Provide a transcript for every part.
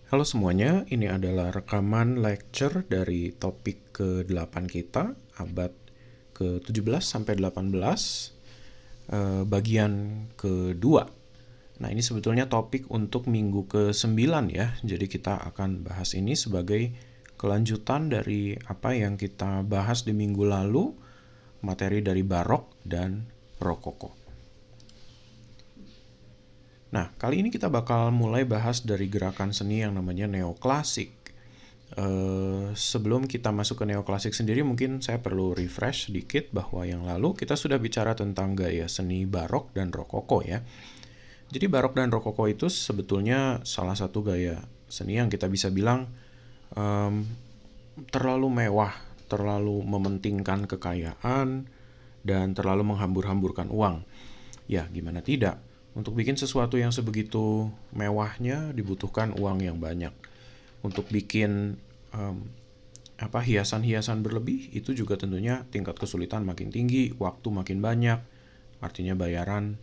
Halo semuanya, ini adalah rekaman lecture dari topik ke-8 kita, abad ke-17 sampai 18, bagian kedua. Nah, ini sebetulnya topik untuk minggu ke-9 ya, jadi kita akan bahas ini sebagai kelanjutan dari apa yang kita bahas di minggu lalu, materi dari Barok dan Rokoko. Nah, kali ini kita bakal mulai bahas dari gerakan seni yang namanya neoklasik. Sebelum kita masuk ke neoklasik sendiri, mungkin saya perlu refresh sedikit bahwa yang lalu kita sudah bicara tentang gaya seni barok dan rokoko ya. Jadi barok dan rokoko itu sebetulnya salah satu gaya seni yang kita bisa bilang um, terlalu mewah, terlalu mementingkan kekayaan, dan terlalu menghambur-hamburkan uang. Ya, gimana tidak? Untuk bikin sesuatu yang sebegitu mewahnya dibutuhkan uang yang banyak. Untuk bikin hiasan-hiasan berlebih itu juga tentunya tingkat kesulitan makin tinggi, waktu makin banyak, artinya bayaran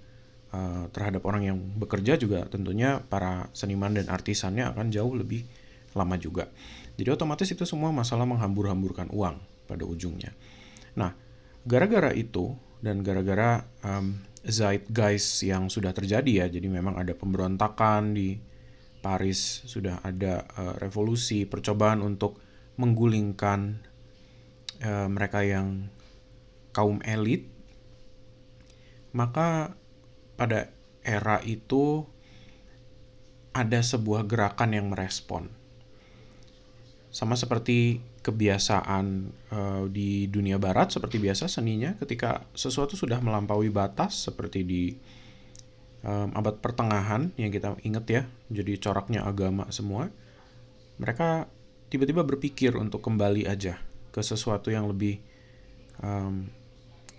terhadap orang yang bekerja juga tentunya para seniman dan artisannya akan jauh lebih lama juga. Jadi otomatis itu semua masalah menghambur-hamburkan uang pada ujungnya. Nah, gara-gara itu dan gara-gara zeitgeist yang sudah terjadi ya, jadi memang ada pemberontakan di Paris, sudah ada revolusi, percobaan untuk menggulingkan mereka yang kaum elit, maka pada era itu ada sebuah gerakan yang merespon. Sama seperti kebiasaan di dunia barat, seperti biasa seninya ketika sesuatu sudah melampaui batas, seperti di abad pertengahan yang kita ingat ya, jadi coraknya agama semua, mereka tiba-tiba berpikir untuk kembali aja ke sesuatu yang lebih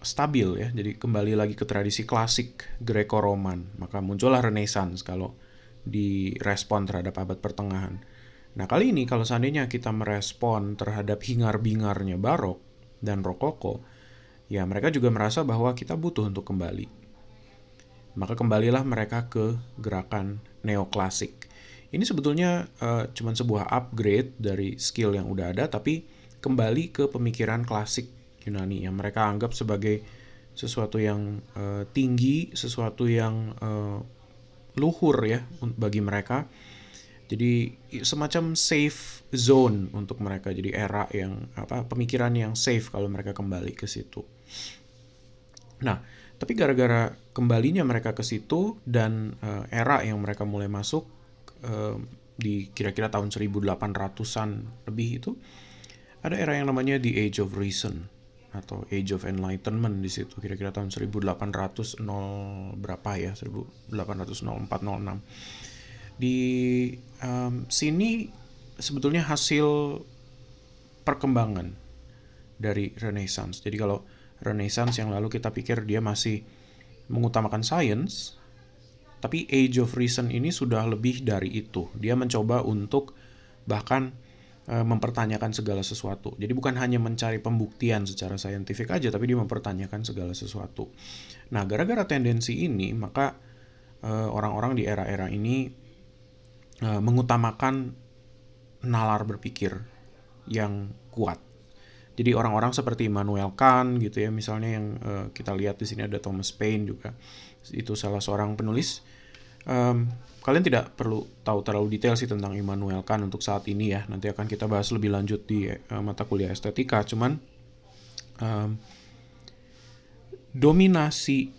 stabil ya, jadi kembali lagi ke tradisi klasik Greco-Roman. Maka muncullah Renaissance kalau direspon terhadap abad pertengahan. Nah, kali ini kalau seandainya kita merespon terhadap hingar-bingarnya Barok dan Rokoko, ya mereka juga merasa bahwa kita butuh untuk kembali. Maka kembalilah mereka ke gerakan neoklasik. Ini sebetulnya cuma sebuah upgrade dari skill yang udah ada, tapi kembali ke pemikiran klasik Yunani yang mereka anggap sebagai sesuatu yang tinggi, sesuatu yang luhur ya bagi mereka. Jadi semacam safe zone untuk mereka. Jadi era yang pemikiran yang safe kalau mereka kembali ke situ. Nah, tapi gara-gara kembalinya mereka ke situ dan era yang mereka mulai masuk di kira-kira tahun 1800-an lebih itu, ada era yang namanya The Age of Reason atau Age of Enlightenment di situ kira-kira tahun 1800 berapa ya, 1804-06. Di sini sebetulnya hasil perkembangan dari Renaissance. Jadi kalau Renaissance yang lalu kita pikir dia masih mengutamakan sains, tapi Age of Reason ini sudah lebih dari itu. Dia mencoba untuk bahkan mempertanyakan segala sesuatu. Jadi bukan hanya mencari pembuktian secara saintifik aja, tapi dia mempertanyakan segala sesuatu. Nah, gara-gara tendensi ini, maka orang-orang di era-era ini mengutamakan nalar berpikir yang kuat. Jadi orang-orang seperti Immanuel Kant gitu ya, misalnya yang kita lihat di sini ada Thomas Paine juga. Itu salah seorang penulis. Kalian tidak perlu tahu terlalu detail sih tentang Immanuel Kant untuk saat ini ya. Nanti akan kita bahas lebih lanjut di mata kuliah estetika. Cuman dominasi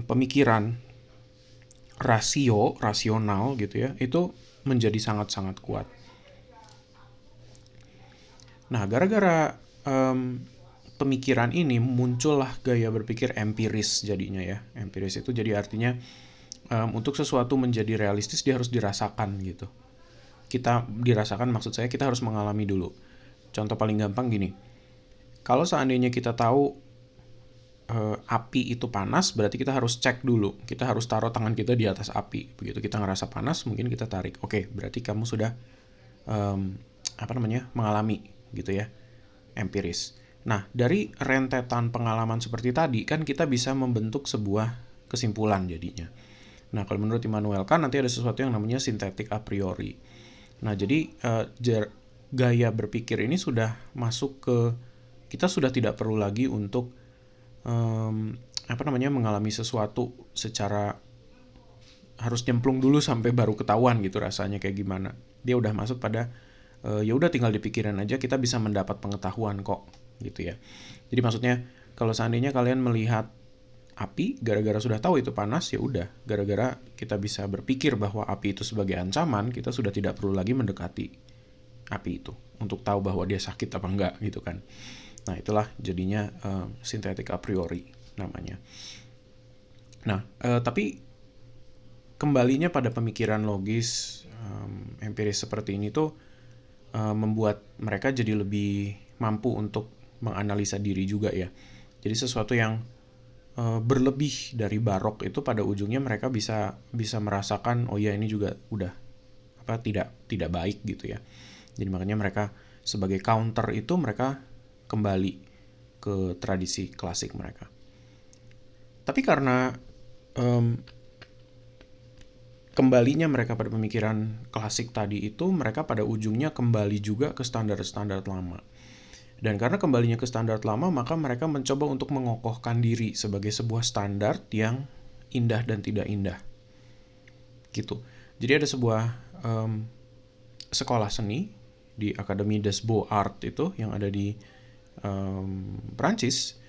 pemikiran rasional gitu ya, itu menjadi sangat-sangat kuat. Nah, gara-gara pemikiran ini muncullah gaya berpikir empiris jadinya ya. Empiris itu jadi artinya untuk sesuatu menjadi realistis dia harus dirasakan gitu. Kita dirasakan maksud saya kita harus mengalami dulu. Contoh paling gampang gini. Kalau seandainya kita tahu api itu panas, berarti kita harus cek dulu. Kita harus taruh tangan kita di atas api. Begitu kita ngerasa panas, mungkin kita tarik. Oke, berarti kamu sudah mengalami gitu ya, empiris. Nah, dari rentetan pengalaman seperti tadi kan kita bisa membentuk sebuah kesimpulan jadinya. Nah, kalau menurut Immanuel Kant nanti ada sesuatu yang namanya sintetik a priori. Nah, jadi gaya berpikir ini sudah masuk ke, kita sudah tidak perlu lagi untuk mengalami sesuatu secara harus nyemplung dulu sampai baru ketahuan gitu rasanya kayak gimana. Dia udah masuk pada ya udah tinggal dipikirin aja, kita bisa mendapat pengetahuan kok gitu ya. Jadi maksudnya kalau seandainya kalian melihat api, gara-gara sudah tahu itu panas, ya udah, gara-gara kita bisa berpikir bahwa api itu sebagai ancaman, kita sudah tidak perlu lagi mendekati api itu untuk tahu bahwa dia sakit apa enggak gitu kan. Nah, itulah jadinya sintetik a priori namanya. Nah, tapi kembalinya pada pemikiran logis empiris seperti ini tuh membuat mereka jadi lebih mampu untuk menganalisa diri juga ya. Jadi sesuatu yang berlebih dari barok itu pada ujungnya mereka bisa merasakan, oh ya ini juga udah tidak baik gitu ya. Jadi makanya mereka sebagai counter itu mereka kembali ke tradisi klasik mereka. Tapi karena kembalinya mereka pada pemikiran klasik tadi itu, mereka pada ujungnya kembali juga ke standar-standar lama. Dan karena kembalinya ke standar lama, maka mereka mencoba untuk mengokohkan diri sebagai sebuah standar yang indah dan tidak indah. Gitu. Jadi ada sebuah sekolah seni di Académie des Beaux-Arts itu yang ada di Prancis.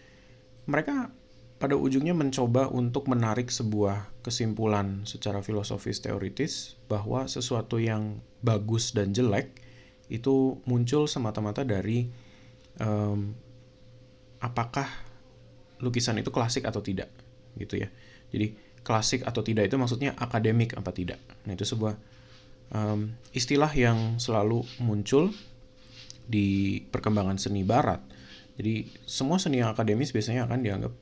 Mereka pada ujungnya mencoba untuk menarik sebuah kesimpulan secara filosofis teoritis bahwa sesuatu yang bagus dan jelek itu muncul semata-mata dari apakah lukisan itu klasik atau tidak gitu ya. Jadi klasik atau tidak itu maksudnya akademik apa tidak. Nah, itu sebuah istilah yang selalu muncul di perkembangan seni barat. Jadi semua seni yang akademis biasanya akan dianggap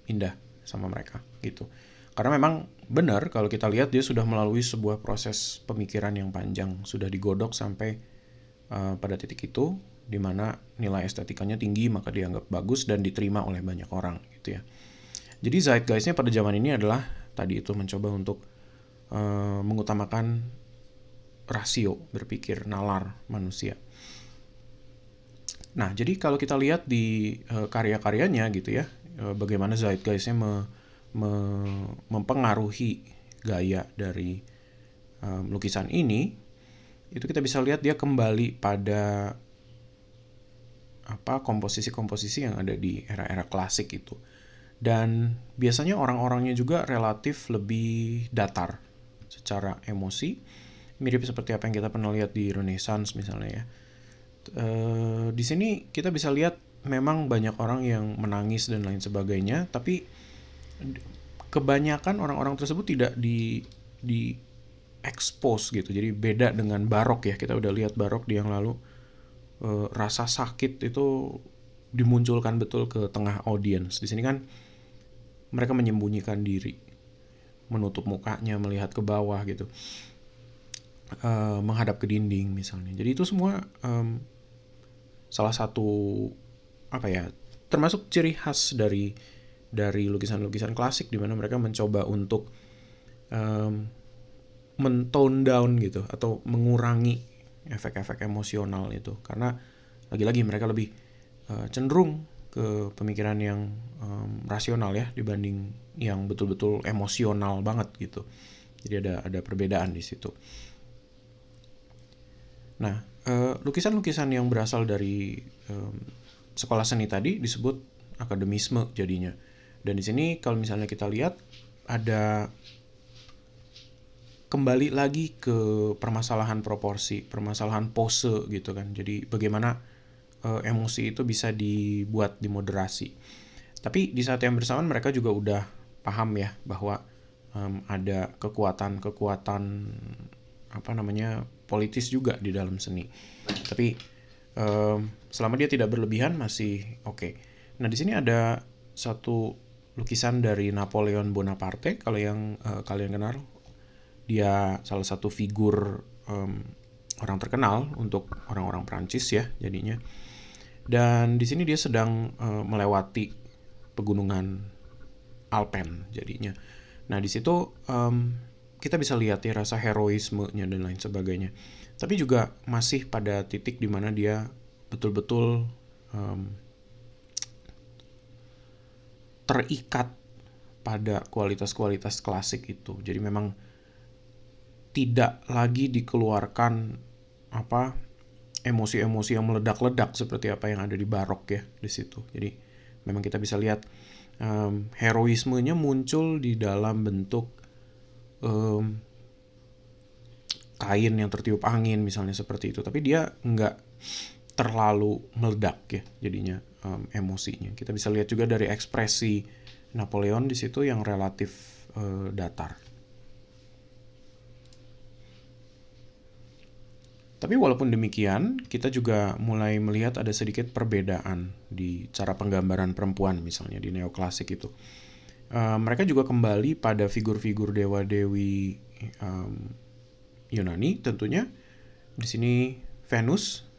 indah sama mereka gitu. Karena memang benar kalau kita lihat dia sudah melalui sebuah proses pemikiran yang panjang, sudah digodok sampai pada titik itu di mana nilai estetikanya tinggi, maka dianggap bagus dan diterima oleh banyak orang gitu ya. Jadi zeitgeistnya pada zaman ini adalah tadi itu mencoba untuk mengutamakan rasio berpikir nalar manusia. Nah, jadi kalau kita lihat di karya-karyanya gitu ya, bagaimana zeitgeistnya mempengaruhi gaya dari lukisan ini, itu kita bisa lihat dia kembali pada komposisi-komposisi yang ada di era-era klasik itu. Dan biasanya orang-orangnya juga relatif lebih datar secara emosi, mirip seperti apa yang kita pernah lihat di Renaissance misalnya ya. Di sini kita bisa lihat memang banyak orang yang menangis dan lain sebagainya, tapi kebanyakan orang-orang tersebut tidak di expose gitu. Jadi beda dengan barok ya, kita udah lihat barok di yang lalu. Rasa sakit itu dimunculkan betul ke tengah audiens. Di sini kan mereka menyembunyikan diri, menutup mukanya, melihat ke bawah gitu, menghadap ke dinding misalnya. Jadi itu semua salah satu termasuk ciri khas dari lukisan-lukisan klasik, di mana mereka mencoba untuk men-tone down gitu atau mengurangi efek-efek emosional itu, karena lagi-lagi mereka lebih cenderung ke pemikiran yang rasional ya dibanding yang betul-betul emosional banget gitu. Jadi ada perbedaan di situ. Nah, lukisan-lukisan yang berasal dari sekolah seni tadi disebut akademisme jadinya. Dan di sini kalau misalnya kita lihat ada kembali lagi ke permasalahan proporsi, permasalahan pose gitu kan. Jadi bagaimana emosi itu bisa dibuat dimoderasi. Tapi di saat yang bersamaan mereka juga udah paham ya bahwa ada kekuatan politis juga di dalam seni. Tapi selama dia tidak berlebihan masih oke. Nah, di sini ada satu lukisan dari Napoleon Bonaparte, kalau yang kalian kenal. Dia salah satu figur orang terkenal untuk orang-orang Prancis ya jadinya. Dan di sini dia sedang melewati pegunungan Alpen jadinya. Nah, di situ kita bisa lihat ya rasa heroismenya dan lain sebagainya. Tapi juga masih pada titik di mana dia betul-betul terikat pada kualitas-kualitas klasik itu. Jadi memang tidak lagi dikeluarkan emosi-emosi yang meledak-ledak seperti apa yang ada di barok ya di situ. Jadi memang kita bisa lihat heroismenya muncul di dalam bentuk kain yang tertiup angin misalnya seperti itu. Tapi dia nggak terlalu meledak ya jadinya emosinya. Kita bisa lihat juga dari ekspresi Napoleon di situ yang relatif datar. Tapi walaupun demikian, kita juga mulai melihat ada sedikit perbedaan di cara penggambaran perempuan misalnya di neoklasik itu. Mereka juga kembali pada figur-figur dewa-dewi Yunani tentunya. Di sini Venus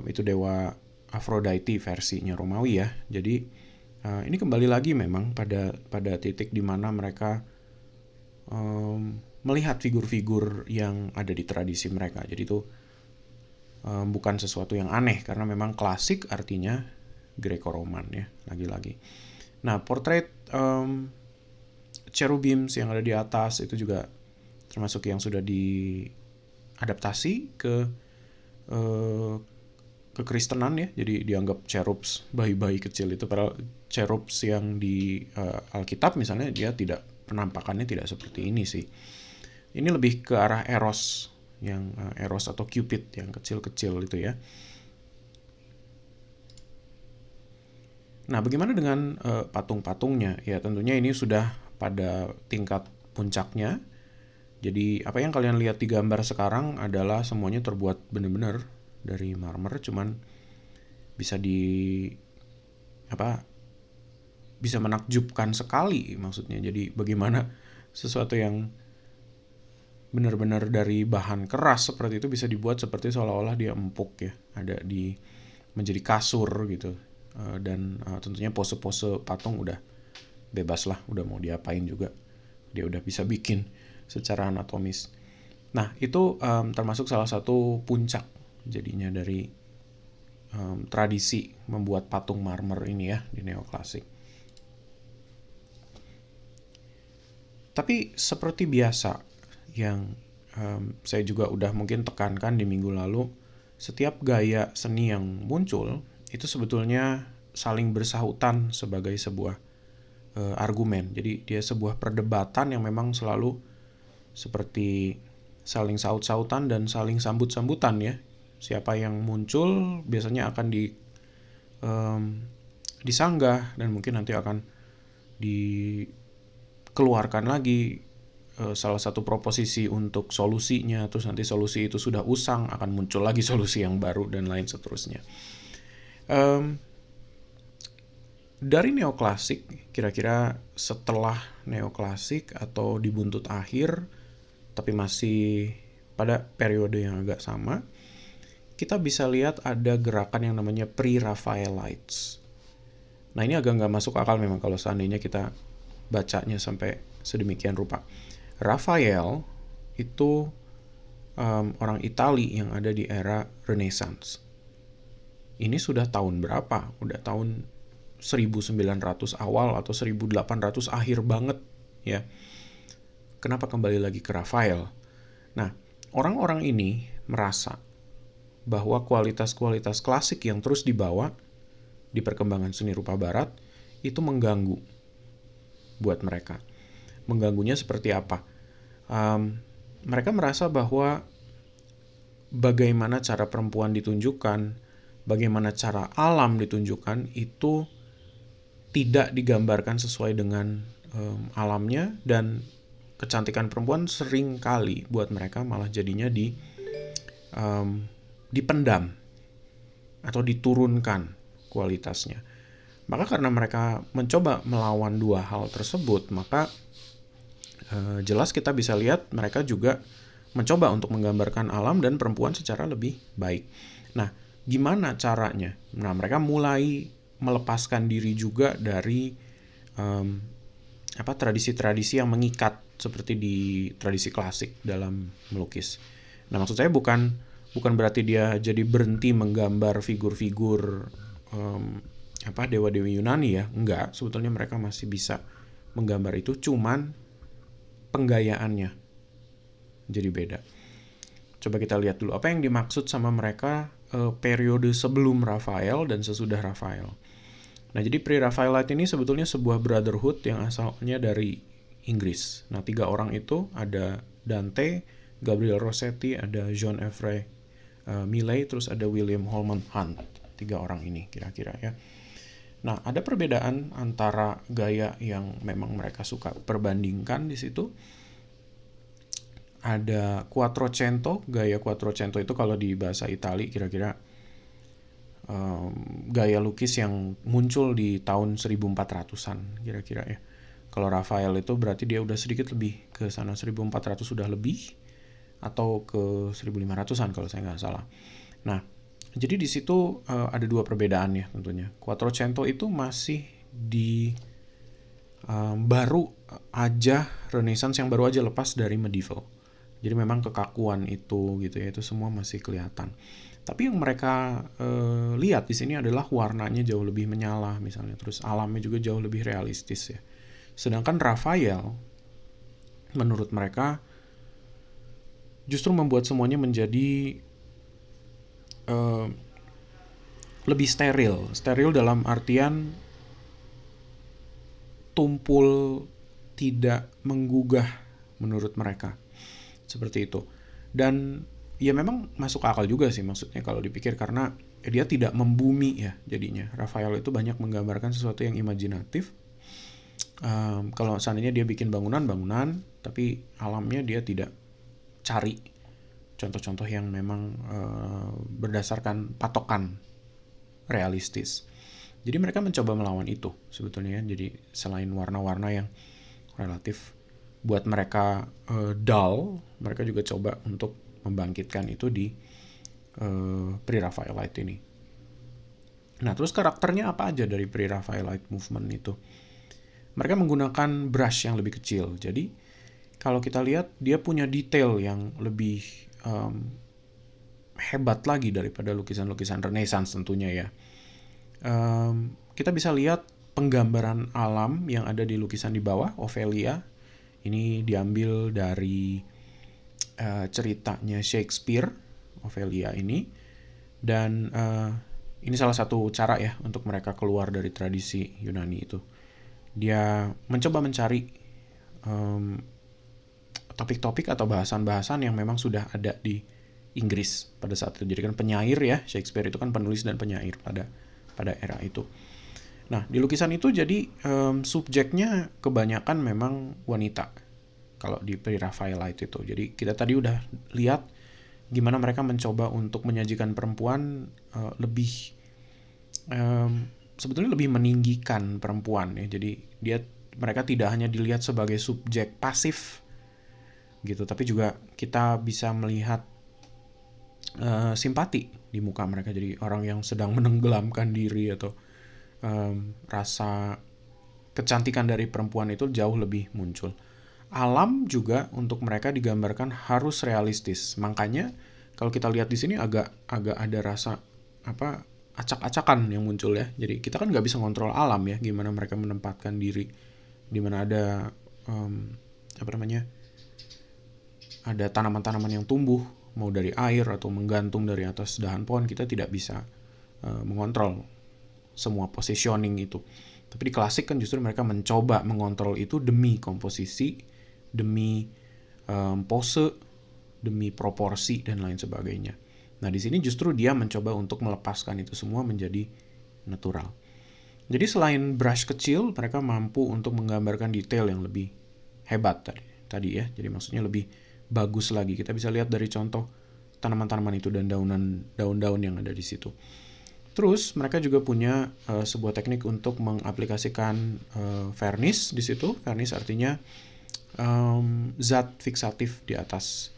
itu dewa Aphrodite versinya Romawi ya. Jadi ini kembali lagi memang pada titik di mana mereka melihat figur-figur yang ada di tradisi mereka. Jadi itu bukan sesuatu yang aneh karena memang klasik artinya Greco-Roman ya lagi-lagi. Nah, portrait cherubims yang ada di atas itu juga termasuk yang sudah diadaptasi ke kekristenan ya. Jadi dianggap cherubs, bayi-bayi kecil itu. Padahal cherubs yang di Alkitab misalnya dia tidak, penampakannya tidak seperti ini sih. Ini lebih ke arah Eros, yang Eros atau Cupid yang kecil-kecil itu ya. Nah, bagaimana dengan patung-patungnya? Ya, tentunya ini sudah pada tingkat puncaknya. Jadi, apa yang kalian lihat di gambar sekarang adalah semuanya terbuat benar-benar dari marmer, cuman bisa bisa menakjubkan sekali maksudnya. Jadi, bagaimana sesuatu yang benar-benar dari bahan keras seperti itu bisa dibuat seperti seolah-olah dia empuk ya, ada di menjadi kasur gitu. Dan tentunya pose-pose patung udah bebas lah, udah mau diapain juga dia udah bisa bikin secara anatomis. Nah, itu termasuk salah satu puncak jadinya dari tradisi membuat patung marmer ini ya di neoklasik. Tapi seperti biasa yang saya juga udah mungkin tekankan di minggu lalu, setiap gaya seni yang muncul itu sebetulnya saling bersahutan sebagai sebuah argumen. Jadi dia sebuah perdebatan yang memang selalu seperti saling saut-sautan dan saling sambut-sambutan ya. Siapa yang muncul biasanya akan disanggah dan mungkin nanti akan dikeluarkan lagi salah satu proposisi untuk solusinya, terus nanti solusi itu sudah usang, akan muncul lagi solusi yang baru dan lain seterusnya. Dari neoklasik, kira-kira setelah neoklasik atau di buntut akhir, tapi masih pada periode yang agak sama, kita bisa lihat ada gerakan yang namanya Pre-Raphaelites. Nah, ini agak nggak masuk akal memang kalau seandainya kita bacanya sampai sedemikian rupa. Raphael itu orang Itali yang ada di era Renaissance. Ini sudah tahun berapa? Udah tahun 1900 awal atau 1800 akhir banget ya. Kenapa kembali lagi ke Raphael? Nah, orang-orang ini merasa bahwa kualitas-kualitas klasik yang terus dibawa di perkembangan seni rupa barat itu mengganggu buat mereka. Mengganggunya seperti apa? Mereka merasa bahwa bagaimana cara perempuan ditunjukkan, bagaimana cara alam ditunjukkan itu tidak digambarkan sesuai dengan alamnya, dan kecantikan perempuan sering kali buat mereka malah jadinya dipendam atau diturunkan kualitasnya. Maka karena mereka mencoba melawan dua hal tersebut, maka jelas kita bisa lihat mereka juga mencoba untuk menggambarkan alam dan perempuan secara lebih baik. Nah, gimana caranya? Nah, mereka mulai melepaskan diri juga dari tradisi-tradisi yang mengikat seperti di tradisi klasik dalam melukis. Nah, maksud saya bukan berarti dia jadi berhenti menggambar figur-figur dewa-dewi Yunani ya. Enggak, sebetulnya mereka masih bisa menggambar itu, cuman penggayaannya jadi beda. Coba kita lihat dulu apa yang dimaksud sama mereka periode sebelum Raphael dan sesudah Raphael. Nah, jadi Pre-Raphaelite ini sebetulnya sebuah brotherhood yang asalnya dari Inggris. Nah, 3 orang itu ada Dante, Gabriel Rossetti, ada Jean-Effray Millet, terus ada William Holman Hunt. 3 orang ini kira-kira ya. Nah, ada perbedaan antara gaya yang memang mereka suka perbandingkan di situ. Ada Quattrocento, gaya Quattrocento itu kalau di bahasa Itali kira-kira gaya lukis yang muncul di tahun 1400-an kira-kira ya. Kalau Raphael itu berarti dia udah sedikit lebih ke sana, 1400 sudah lebih, atau ke 1500-an kalau saya nggak salah. Nah, jadi di situ ada 2 perbedaannya tentunya. Quattrocento itu masih di baru aja Renaissance, yang baru aja lepas dari medieval. Jadi memang kekakuan itu gitu ya, itu semua masih kelihatan. Tapi yang mereka lihat di sini adalah warnanya jauh lebih menyala misalnya, terus alamnya juga jauh lebih realistis ya. Sedangkan Raphael menurut mereka justru membuat semuanya menjadi lebih steril. Steril dalam artian tumpul, tidak menggugah menurut mereka. Seperti itu. Dan ya memang masuk akal juga sih maksudnya kalau dipikir, karena dia tidak membumi ya jadinya. Raphael itu banyak menggambarkan sesuatu yang imajinatif. Kalau seandainya dia bikin bangunan, tapi alamnya dia tidak cari contoh-contoh yang memang berdasarkan patokan realistis. Jadi mereka mencoba melawan itu sebetulnya ya. Jadi selain warna-warna yang relatif buat mereka dull, mereka juga coba untuk membangkitkan itu di Pre-Raphaelite ini. Nah, terus karakternya apa aja dari Pre-Raphaelite movement itu? Mereka menggunakan brush yang lebih kecil. Jadi kalau kita lihat dia punya detail yang lebih hebat lagi daripada lukisan-lukisan Renaissance tentunya ya. Kita bisa lihat penggambaran alam yang ada di lukisan di bawah, Ophelia. Ini diambil dari ceritanya Shakespeare, Ophelia ini. Dan ini salah satu cara ya untuk mereka keluar dari tradisi Yunani itu. Dia mencoba mencari topik-topik atau bahasan-bahasan yang memang sudah ada di Inggris pada saat itu. Jadi kan penyair ya, Shakespeare itu kan penulis dan penyair pada era itu. Nah, di lukisan itu jadi subjeknya kebanyakan memang wanita kalau di Pre-Raphaelite itu. Jadi kita tadi udah lihat gimana mereka mencoba untuk menyajikan perempuan lebih sebetulnya lebih meninggikan perempuan ya. Jadi mereka tidak hanya dilihat sebagai subjek pasif gitu, tapi juga kita bisa melihat simpati di muka mereka. Jadi orang yang sedang menenggelamkan diri atau rasa kecantikan dari perempuan itu jauh lebih muncul. Alam juga untuk mereka digambarkan harus realistis. Makanya kalau kita lihat di sini agak ada rasa acak-acakan yang muncul ya. Jadi kita kan nggak bisa ngontrol alam ya, gimana mereka menempatkan diri, dimana ada ada tanaman-tanaman yang tumbuh mau dari air atau menggantung dari atas dahan pohon. Kita tidak bisa mengontrol semua positioning itu. Tapi di klasik kan justru mereka mencoba mengontrol itu demi komposisi, demi pose, demi proporsi dan lain sebagainya. Nah, di sini justru dia mencoba untuk melepaskan itu semua menjadi natural. Jadi selain brush kecil, mereka mampu untuk menggambarkan detail yang lebih hebat tadi ya. Jadi maksudnya lebih bagus lagi. Kita bisa lihat dari contoh tanaman-tanaman itu dan daun-daun yang ada di situ. Terus mereka juga punya sebuah teknik untuk mengaplikasikan varnish di situ. Varnish artinya zat fiksatif di atas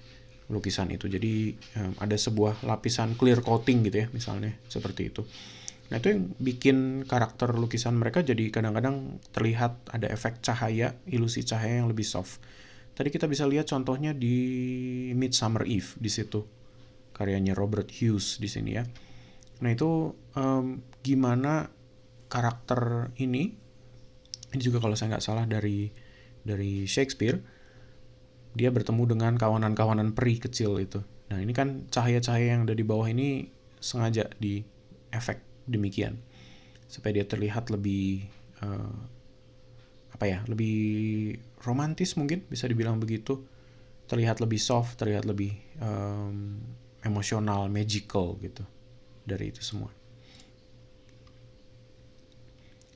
lukisan itu. Jadi ada sebuah lapisan clear coating gitu ya, misalnya seperti itu. Nah, itu yang bikin karakter lukisan mereka jadi kadang-kadang terlihat ada efek cahaya, ilusi cahaya yang lebih soft. Tadi kita bisa lihat contohnya di Midsummer Eve di situ, karyanya Robert Hughes di sini ya. Nah, itu gimana karakter ini juga kalau saya nggak salah dari Shakespeare, dia bertemu dengan kawanan-kawanan peri kecil itu. Nah, ini kan cahaya-cahaya yang ada di bawah ini sengaja di efek demikian supaya dia terlihat lebih lebih romantis, mungkin bisa dibilang begitu, terlihat lebih soft, terlihat lebih emosional, magical gitu dari itu semua.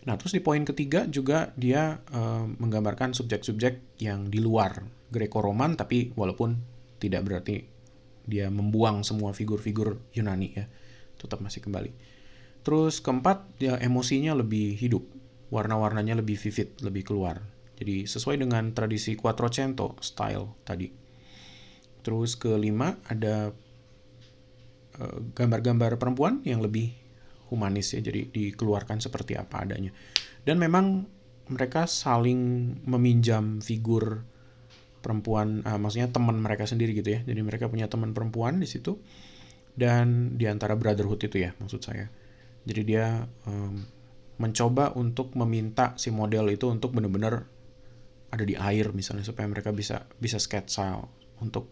Nah, terus di poin ketiga juga dia menggambarkan subjek-subjek yang di luar Greco-Roman, tapi walaupun tidak berarti dia membuang semua figur-figur Yunani ya, tetap masih kembali. Terus keempat, dia emosinya lebih hidup, warna-warnanya lebih vivid, lebih keluar. Jadi sesuai dengan tradisi Quattrocento style tadi. Terus kelima, ada gambar-gambar perempuan yang lebih humanis ya, jadi dikeluarkan seperti apa adanya. Dan memang mereka saling meminjam figur perempuan, maksudnya teman mereka sendiri gitu ya. Jadi mereka punya teman perempuan di situ, dan di antara brotherhood itu ya maksud saya. Jadi dia mencoba untuk meminta si model itu untuk benar-benar ada di air misalnya, supaya mereka bisa sketsa untuk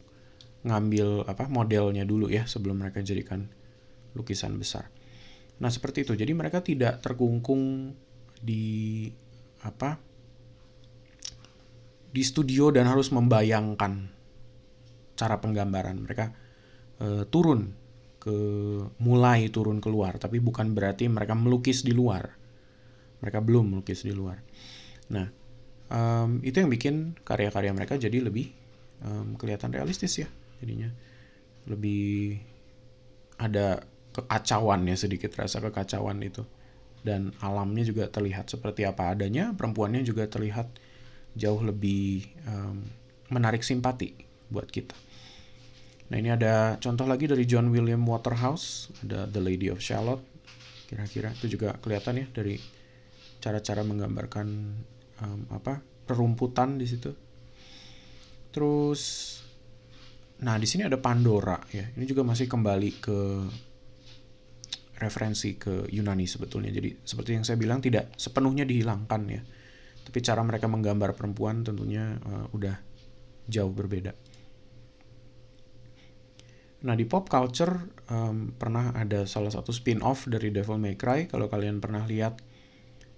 ngambil modelnya dulu ya sebelum mereka jadikan lukisan besar. Nah, seperti itu. Jadi mereka tidak terkungkung di di studio dan harus membayangkan cara penggambaran. Mereka mulai turun keluar, tapi bukan berarti mereka melukis di luar. Mereka belum melukis di luar. Nah, itu yang bikin karya-karya mereka jadi lebih kelihatan realistis ya. Jadinya lebih ada kekacauannya sedikit, rasa kekacauan itu. Dan alamnya juga terlihat seperti apa adanya, perempuannya juga terlihat jauh lebih menarik simpati buat kita. Nah, ini ada contoh lagi dari John William Waterhouse, ada The Lady of Shalott. Kira-kira itu juga kelihatan ya dari cara-cara menggambarkan perumputan di situ. Terus, nah di sini ada Pandora ya. Ini juga masih kembali ke referensi ke Yunani sebetulnya. Jadi seperti yang saya bilang, tidak sepenuhnya dihilangkan ya. Tapi cara mereka menggambar perempuan tentunya udah jauh berbeda. Nah, di pop culture pernah ada salah satu spin-off dari Devil May Cry. Kalau kalian pernah lihat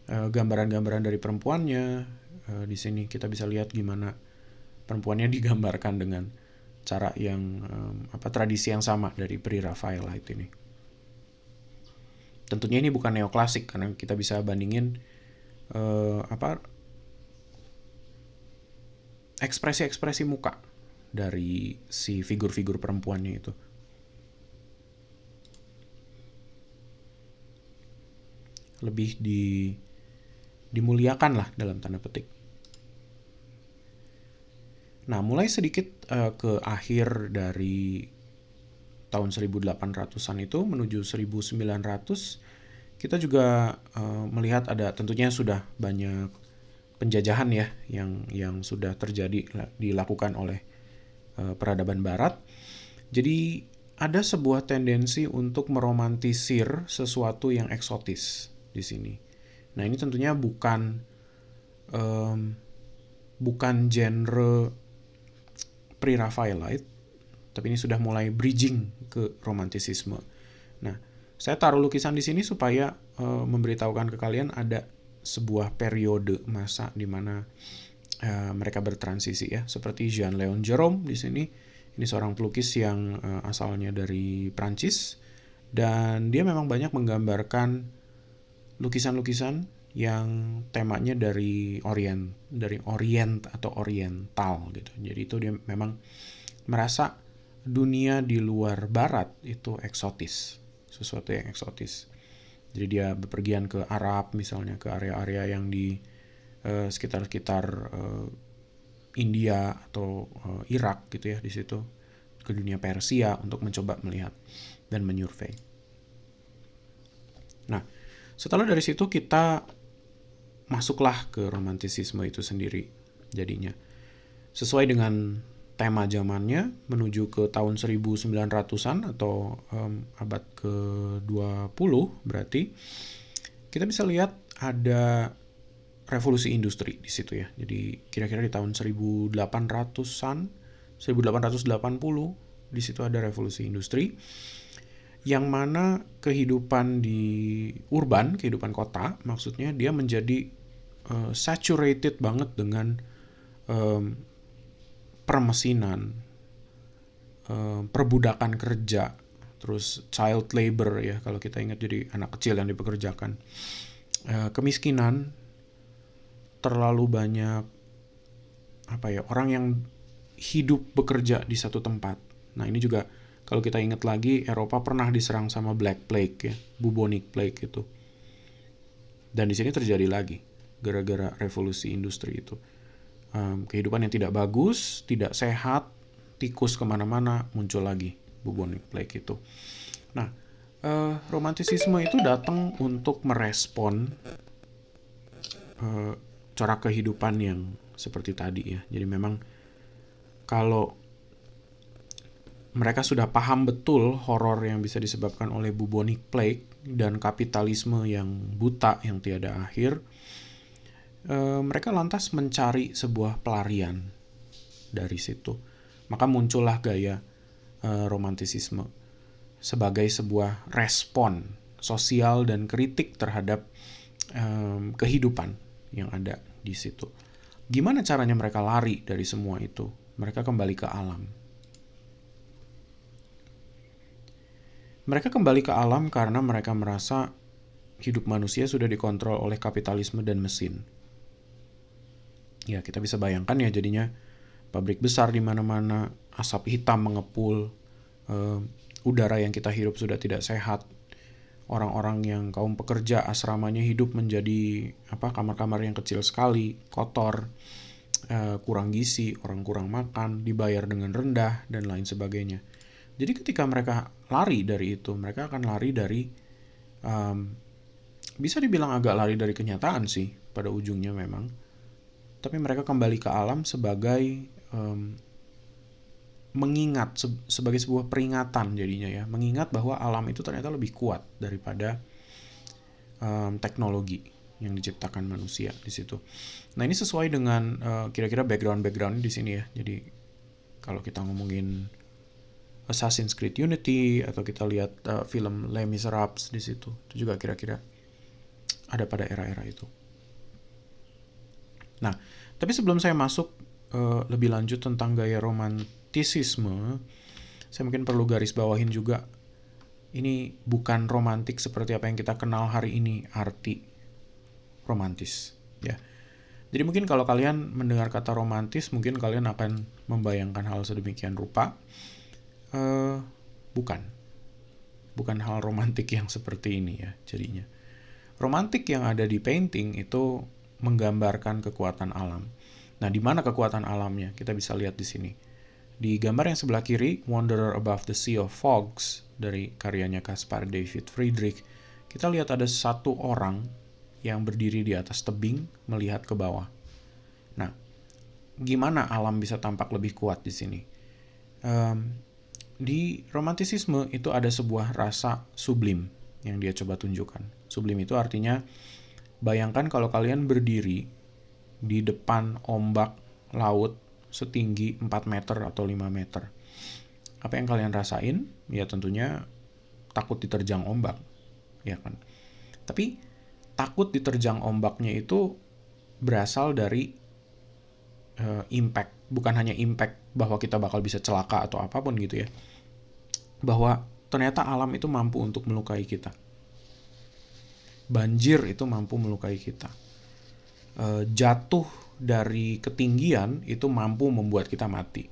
gambaran-gambaran dari perempuannya, di sini kita bisa lihat gimana perempuannya digambarkan dengan cara yang tradisi yang sama dari Pre-Raphaelite ini. Tentunya ini bukan neoklasik karena kita bisa bandingin ekspresi-ekspresi muka dari si figur-figur perempuannya itu. Lebih dimuliakan lah dalam tanda petik. Nah, mulai sedikit ke akhir dari tahun 1800-an itu menuju 1900, kita juga melihat ada tentunya sudah banyak penjajahan ya yang sudah terjadi dilakukan oleh peradaban barat. Jadi ada sebuah tendensi untuk meromantisir sesuatu yang eksotis di sini. Nah, ini tentunya bukan genre Pre-Raphaelite, tapi ini sudah mulai bridging ke romantisisme. Nah, saya taruh lukisan di sini supaya memberitahukan ke kalian ada sebuah periode masa di mana mereka bertransisi ya, seperti Jean-Léon Gérôme di sini. Ini seorang pelukis yang asalnya dari Prancis, dan dia memang banyak menggambarkan lukisan-lukisan yang temanya dari Orient atau Oriental gitu. Jadi itu dia memang merasa dunia di luar barat itu eksotis, sesuatu yang eksotis. Jadi dia bepergian ke Arab misalnya, ke area-area yang di sekitar-sekitar India atau Irak gitu ya, di situ ke dunia Persia untuk mencoba melihat dan menyurvei. Nah, Setelah dari situ kita masuklah ke romantisisme itu sendiri jadinya. Sesuai dengan tema zamannya menuju ke tahun 1900-an atau abad ke-20 berarti kita bisa lihat ada revolusi industri di situ ya. Jadi kira-kira di tahun 1800-an, 1880 di situ ada revolusi industri yang mana kehidupan di urban, kehidupan kota, maksudnya dia menjadi saturated banget dengan permesinan, perbudakan kerja, terus child labor ya kalau kita ingat, jadi anak kecil yang dipekerjakan, kemiskinan, terlalu banyak orang yang hidup bekerja di satu tempat. Nah ini juga kalau kita ingat lagi, Eropa pernah diserang sama Black Plague ya, bubonic plague itu. Dan di sini terjadi lagi gara-gara revolusi industri itu. Kehidupan yang tidak bagus, tidak sehat, tikus kemana-mana, muncul lagi bubonic plague itu. Nah, romantisisme itu datang untuk merespon corak kehidupan yang seperti tadi ya. Jadi memang kalau mereka sudah paham betul horor yang bisa disebabkan oleh bubonic plague dan kapitalisme yang buta yang tiada akhir, mereka lantas mencari sebuah pelarian dari situ. Maka muncullah gaya romantisisme sebagai sebuah respon sosial dan kritik terhadap kehidupan yang ada di situ. Gimana caranya mereka lari dari semua itu? Mereka kembali ke alam. Mereka kembali ke alam karena mereka merasa hidup manusia sudah dikontrol oleh kapitalisme dan mesin. Ya, kita bisa bayangkan ya jadinya pabrik besar di mana-mana, asap hitam mengepul, udara yang kita hirup sudah tidak sehat. Orang-orang yang kaum pekerja asramanya hidup menjadi kamar-kamar yang kecil sekali, kotor, kurang gizi, orang kurang makan, dibayar dengan rendah dan lain sebagainya. Jadi ketika mereka lari dari itu, mereka akan lari dari bisa dibilang agak lari dari kenyataan sih pada ujungnya memang. Tapi mereka kembali ke alam sebagai mengingat, sebagai sebuah peringatan jadinya ya. Mengingat bahwa alam itu ternyata lebih kuat daripada teknologi yang diciptakan manusia di situ. Nah ini sesuai dengan kira-kira background di sini ya. Jadi kalau kita ngomongin Assassin's Creed Unity atau kita lihat film Les Miserables di situ, itu juga kira-kira ada pada era-era itu. Nah, tapi sebelum saya masuk lebih lanjut tentang gaya romantisisme, saya mungkin perlu garis bawahin juga, ini bukan romantik seperti apa yang kita kenal hari ini, arti romantis ya. Jadi mungkin kalau kalian mendengar kata romantis, mungkin kalian akan membayangkan hal sedemikian rupa. Bukan hal romantik yang seperti ini ya jadinya. Romantik yang ada di painting itu menggambarkan kekuatan alam. Nah, di mana kekuatan alamnya? Kita bisa lihat di sini. Di gambar yang sebelah kiri, Wanderer Above the Sea of Fogs dari karyanya Caspar David Friedrich, kita lihat ada satu orang yang berdiri di atas tebing melihat ke bawah. Nah, gimana alam bisa tampak lebih kuat di sini? Di romantisisme itu ada sebuah rasa sublim yang dia coba tunjukkan. Sublim itu artinya, bayangkan kalau kalian berdiri di depan ombak laut setinggi 4 meter atau 5 meter. Apa yang kalian rasain? Ya tentunya takut diterjang ombak, ya kan? Tapi takut diterjang ombaknya itu berasal dari impact. Bukan hanya impact bahwa kita bakal bisa celaka atau apapun gitu ya. Bahwa ternyata alam itu mampu untuk melukai kita. Banjir itu mampu melukai kita. Jatuh dari ketinggian itu mampu membuat kita mati.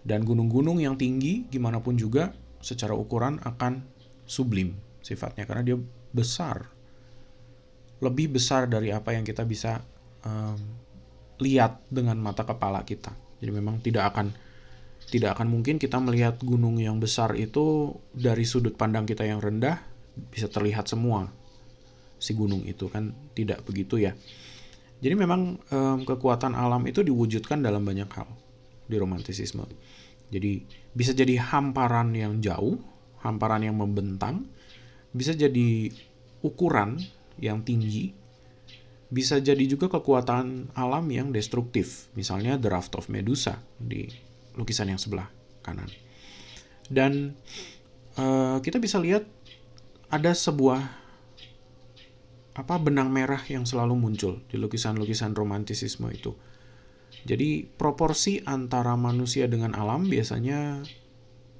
Dan gunung-gunung yang tinggi gimana pun juga secara ukuran akan sublim sifatnya karena dia besar. Lebih besar dari apa yang kita bisa lihat dengan mata kepala kita. Jadi memang tidak akan mungkin kita melihat gunung yang besar itu dari sudut pandang kita yang rendah bisa terlihat semua si gunung itu, kan tidak begitu ya. Jadi memang kekuatan alam itu diwujudkan dalam banyak hal di romantisisme. Jadi bisa jadi hamparan yang jauh, hamparan yang membentang, bisa jadi ukuran yang tinggi, bisa jadi juga kekuatan alam yang destruktif. Misalnya The Raft of Medusa di lukisan yang sebelah kanan. Dan kita bisa lihat ada sebuah benang merah yang selalu muncul di lukisan-lukisan romantisisme itu. Jadi proporsi antara manusia dengan alam biasanya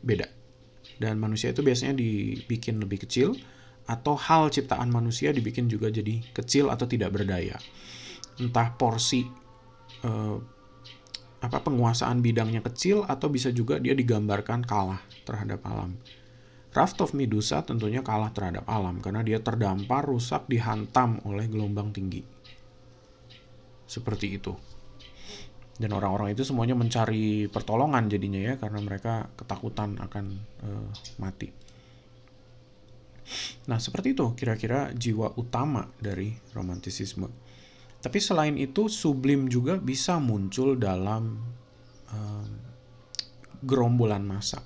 beda. Dan manusia itu biasanya dibikin lebih kecil, atau hal ciptaan manusia dibikin juga jadi kecil atau tidak berdaya. Entah porsi penguasaan bidangnya kecil, atau bisa juga dia digambarkan kalah terhadap alam. Raft of Medusa tentunya kalah terhadap alam karena dia terdampar, rusak, dihantam oleh gelombang tinggi. Seperti itu. Dan orang-orang itu semuanya mencari pertolongan jadinya ya, karena mereka ketakutan akan mati. Nah, seperti itu kira-kira jiwa utama dari romantisisme. Tapi selain itu, sublim juga bisa muncul dalam gerombolan massa.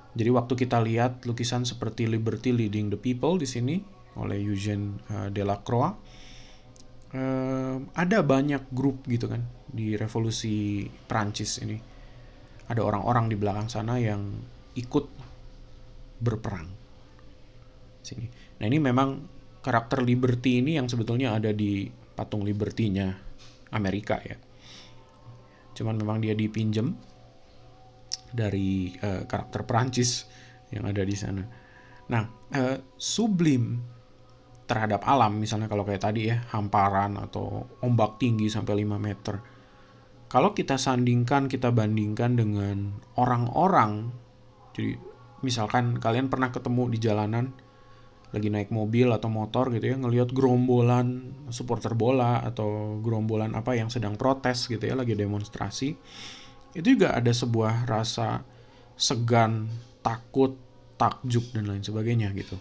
Jadi waktu kita lihat lukisan seperti Liberty Leading the People di sini oleh Eugène Delacroix, ada banyak grup gitu kan di revolusi Prancis ini. Ada orang-orang di belakang sana yang ikut berperang. Sini. Nah, ini memang karakter Liberty ini yang sebetulnya ada di patung Liberty-nya Amerika ya. Cuman memang dia dipinjem dari karakter Prancis yang ada di sana. Nah, sublim terhadap alam, misalnya kalau kayak tadi ya, hamparan atau ombak tinggi sampai 5 meter. Kalau kita sandingkan, kita bandingkan dengan orang-orang, jadi misalkan kalian pernah ketemu di jalanan, lagi naik mobil atau motor gitu ya, ngelihat gerombolan supporter bola atau gerombolan apa yang sedang protes gitu ya, lagi demonstrasi. Itu juga ada sebuah rasa segan, takut, takjub, dan lain sebagainya gitu.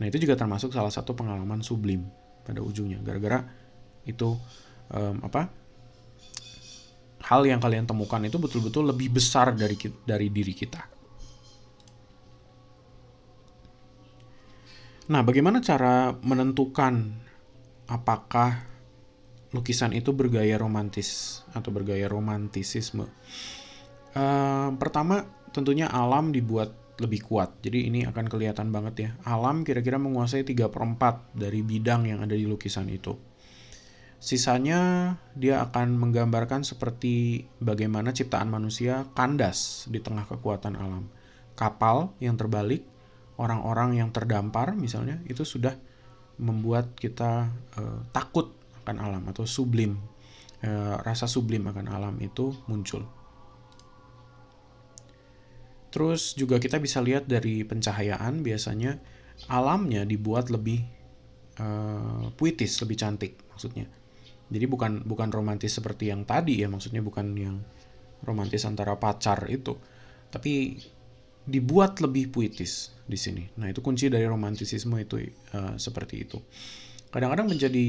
Nah, itu juga termasuk salah satu pengalaman sublim pada ujungnya. Gara-gara itu hal yang kalian temukan itu betul-betul lebih besar dari diri kita. Nah, bagaimana cara menentukan apakah lukisan itu bergaya romantis atau bergaya romantisisme? Pertama, tentunya alam dibuat lebih kuat. Jadi ini akan kelihatan banget ya. Alam kira-kira menguasai 3/4 dari bidang yang ada di lukisan itu. Sisanya dia akan menggambarkan seperti bagaimana ciptaan manusia kandas di tengah kekuatan alam. Kapal yang terbalik, orang-orang yang terdampar misalnya, itu sudah membuat kita takut akan alam atau sublim. Rasa sublim akan alam itu muncul. Terus juga kita bisa lihat dari pencahayaan, biasanya alamnya dibuat lebih puitis, lebih cantik maksudnya. Jadi bukan romantis seperti yang tadi ya, maksudnya bukan yang romantis antara pacar itu, tapi dibuat lebih puitis di sini. Nah, itu kunci dari romantisisme itu seperti itu. Kadang-kadang menjadi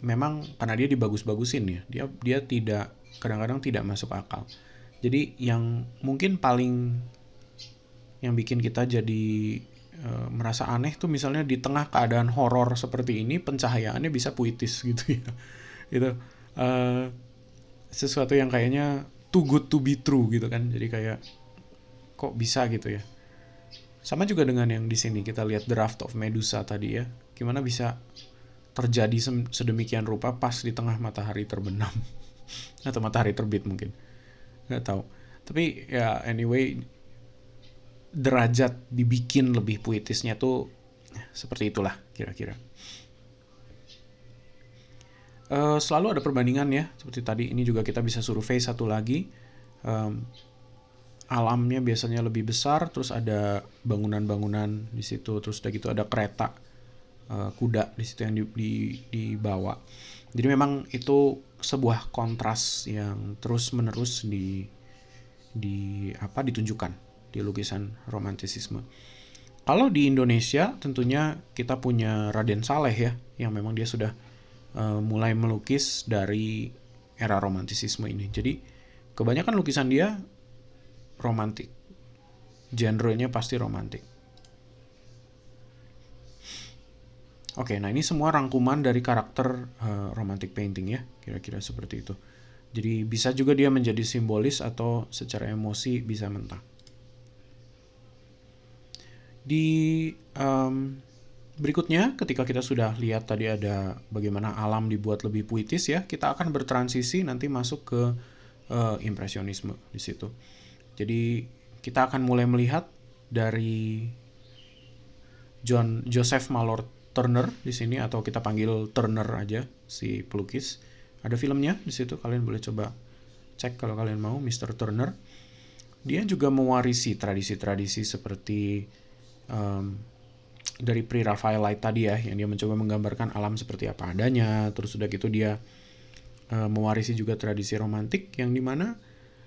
memang karena dia dibagus-bagusin ya, dia tidak, kadang-kadang tidak masuk akal. Jadi yang mungkin paling yang bikin kita jadi merasa aneh tuh misalnya di tengah keadaan horor seperti ini pencahayaannya bisa puitis gitu ya. Itu sesuatu yang kayaknya too good to be true gitu kan. Jadi kayak kok bisa gitu ya. Sama juga dengan yang di sini kita lihat The Raft of Medusa tadi ya. Gimana bisa terjadi sedemikian rupa pas di tengah matahari terbenam atau matahari terbit mungkin. Nggak tahu. Tapi ya anyway, derajat dibikin lebih puitisnya tuh seperti itulah kira-kira. Selalu ada perbandingan ya, seperti tadi ini juga kita bisa survei satu lagi. Alamnya biasanya lebih besar, terus ada bangunan-bangunan di situ, terus udah gitu ada kereta kuda di situ yang dibawa. Jadi memang itu sebuah kontras yang terus-menerus ditunjukkan di lukisan romantisisme. Kalau di Indonesia tentunya kita punya Raden Saleh ya, yang memang dia sudah mulai melukis dari era romantisisme ini. Jadi kebanyakan lukisan dia romantik, genrenya pasti romantik. Oke, nah ini semua rangkuman dari karakter romantic painting ya, kira-kira seperti itu. Jadi bisa juga dia menjadi simbolis atau secara emosi bisa mentah. Di berikutnya, ketika kita sudah lihat tadi ada bagaimana alam dibuat lebih puitis ya, kita akan bertransisi nanti masuk ke impresionisme di situ. Jadi kita akan mulai melihat dari Joseph Mallord Turner di sini, atau kita panggil Turner aja si pelukis. Ada filmnya di situ, kalian boleh coba cek kalau kalian mau, Mr. Turner. Dia juga mewarisi tradisi-tradisi seperti dari Pre-Raphaelite tadi ya, yang dia mencoba menggambarkan alam seperti apa adanya. Terus udah gitu dia mewarisi juga tradisi romantik yang dimana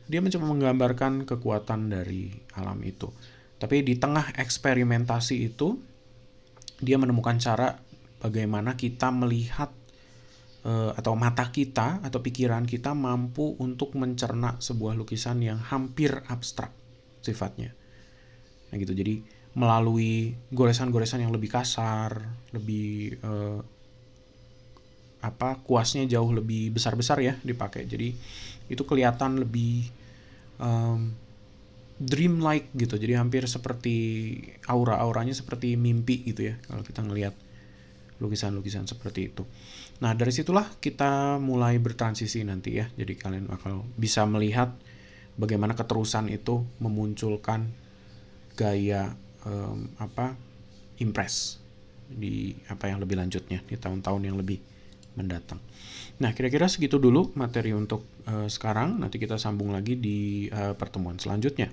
dia mencoba menggambarkan kekuatan dari alam itu. Tapi di tengah eksperimentasi itu, dia menemukan cara bagaimana kita melihat atau mata kita atau pikiran kita mampu untuk mencerna sebuah lukisan yang hampir abstrak sifatnya. Nah gitu, jadi melalui goresan-goresan yang lebih kasar, lebih kuasnya jauh lebih besar-besar ya dipakai. Jadi itu kelihatan lebih dreamlike gitu. Jadi hampir seperti aura-auranya seperti mimpi gitu ya kalau kita ngelihat lukisan-lukisan seperti itu. Nah, dari situlah kita mulai bertransisi nanti ya. Jadi kalian bakal bisa melihat bagaimana keterusan itu memunculkan gaya impress di apa yang lebih lanjutnya di tahun-tahun yang lebih mendatang. Nah, kira-kira segitu dulu materi untuk sekarang. Nanti kita sambung lagi di pertemuan selanjutnya.